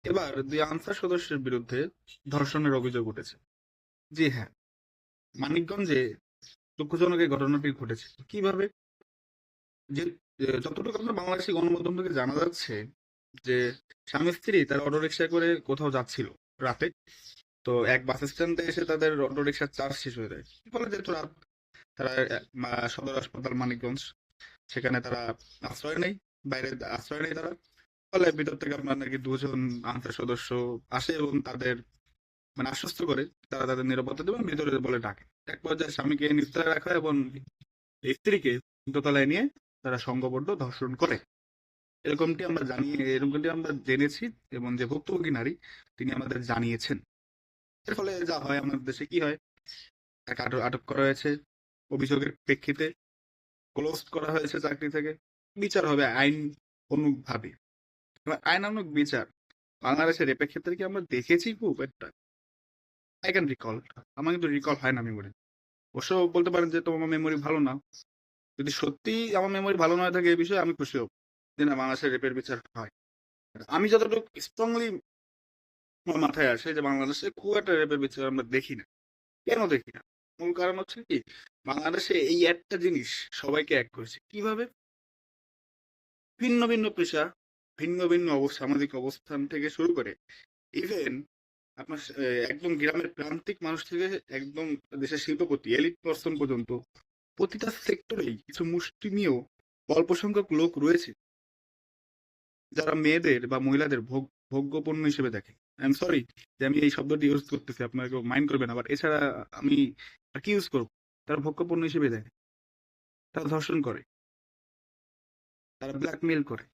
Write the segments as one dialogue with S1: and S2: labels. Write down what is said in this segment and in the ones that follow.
S1: এবার দুই আনসার সদস্যের বিরুদ্ধে ধর্ষণের অভিযোগ উঠেছে। জি হ্যাঁ, মানিকগঞ্জে দুঃখজনক এই ঘটনাটি ঘটেছে। কিভাবে? যে যতটুকু আপনার বাংলাদেশি গণমাধ্যম থেকে জানা যাচ্ছে যে স্বামী স্ত্রী তারা অটোরিকশায় করে কোথাও যাচ্ছিল রাতে। তো এক বাস স্ট্যান্ডে এসে তাদের অটোরিকশার চার্জ শেষ হয়ে যায়। ফলে যেহেতু রাত, তারা সদর হাসপাতাল মানিকগঞ্জ, সেখানে তারা আশ্রয় নেই, বাইরে আশ্রয় নেই তারা। ফলে ভিতর থেকে আপনার নাকি দুজন আনসার সদস্য আসে এবং তাদের আশ্বস্ত করে তারা তাদের নিরাপত্তা দেবেন, ভিতরে বলে ডাকে। এক পর্যায়ে স্বামীকে নিস্তারে রাখা এবং স্ত্রীকে দোতলায় নিয়ে তারা সংঘবদ্ধ ধর্ষণ করে। এরকমটি আমরা জেনেছি এবং যে ভুক্তভোগী নারী তিনি আমাদের জানিয়েছেন। এর ফলে যা হয় আমাদের দেশে কি হয়, তাকে আটক করা হয়েছে, অভিযোগের প্রেক্ষিতে ক্লোজ করা হয়েছে চাকরি থেকে। বিচার হবে আইন অনুগভাবে। এবার আইনানুগ বিচার বাংলাদেশের রেপের ক্ষেত্রে কি আমরা দেখেছি খুব একটা? I can recall. আমার কিন্তু রিকল হয় না মেমোরি। অবশ্য বলতে পারেন যে তোমার মেমোরি ভালো না। যদি সত্যি আমার মেমোরি ভালো না হয়ে থাকে এই বিষয়ে, আমি খুশি হব যে না, বাংলাদেশের রেপের বিচার হয়। আমি যতটুকু স্ট্রংলি আমার মাথায় আসে যে বাংলাদেশে খুব একটা রেপের বিচার আমরা দেখি না। কেন দেখি না? মূল কারণ হচ্ছে কি, বাংলাদেশে এই একটা জিনিস সবাইকে এক করেছে। কিভাবে? ভিন্ন ভিন্ন পেশা, ভিন্ন ভিন্ন সামাজিক অবস্থান থেকে শুরু করে ইভেন আপনার একদম গ্রামের প্রান্তিক মানুষ থেকে একদম দেশের শিল্পপতি এলিট পার্সন পর্যন্ত প্রতিটা সেক্টরেই কিছু মুষ্টিমেয় অল্প সংখ্যক লোক রয়েছে যারা মেয়েদের বা মহিলাদের ভোগ্য পণ্য হিসেবে দেখে। আই এম সরি যে আমি এই শব্দটি ইউজ করতেছি, আপনারা কেউ মাইন্ড করবেন। আবার এছাড়া আমি আর কি ইউজ করবো? তারা ভোগ্য পণ্য হিসেবে দেখে, তারা ধর্ষণ করে, তারা ব্ল্যাকমেইল করে,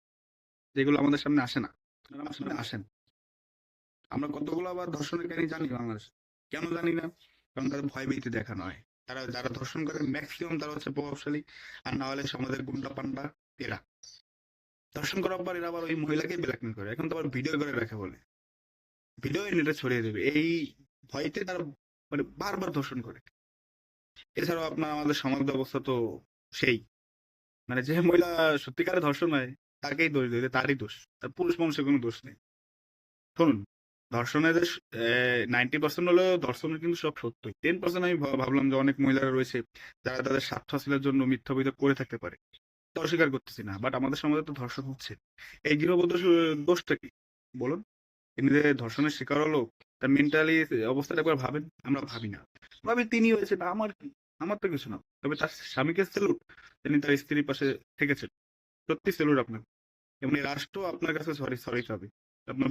S1: যেগুলো আমাদের সামনে আসে না। আপনারা আমার সামনে আসেন। আমরা কতগুলো আবার ধর্ষণের কাহিনী জানি বাংলাদেশে। কেন জানি না? কারণ তাদের ভয়ভীতি দেখানো হয়। তারা যারা ধর্ষণ করে ম্যাক্সিমাম তারা হচ্ছে প্রভাবশালী, আর না হলে সমাজের গুন্ডা পান্ডা এরা। ধর্ষণ করার পর এরা আবার ওই মহিলাকে ব্ল্যাকমেল করে, এখন তো আবার ভিডিও করে রাখে বলে ভিডিও নেটে ছড়িয়ে দেবে, এই ভয়তে তারা বারবার ধর্ষণ করে। এছাড়াও আপনার আমাদের সমাজ ব্যবস্থা তো সেই, যে মহিলা সত্যিকারে ধর্ষণ হয় তাকেই দোষ দিতে, তারই দোষ, আর পুরুষ মানুষের কোনো দোষ নেই। শুনুন, ধর্ষণের 90% হলেও ধর্ষণের কিন্তু সব সত্যই। 10% আমি ভাবলাম যে অনেক মহিলারা রয়েছে যারা তাদের স্বার্থ হাসিলের জন্য মিথ্যা অভিযোগ করে থাকতে পারে। তো অস্বীকার করতেছি না, বাট আমাদের সমাজে তো ধর্ষণ হচ্ছে। এই গৃহবধূ দোষটা কি বলুন? তিনি যে ধর্ষণের শিকার হলো, তার মেন্টালি অবস্থাটা একবার ভাবেন। আমরা ভাবি না, ভাবি তিনি হয়েছে না, আমার কি, আমার তো কিছু না। তবে তার স্বামীকে সেলুট, তিনি তার স্ত্রীর পাশে থেকেছেন। সত্যি সেলুট আপনাকে, এমনি রাষ্ট্র আপনার কাছে সরি সরি চাবে। আপনার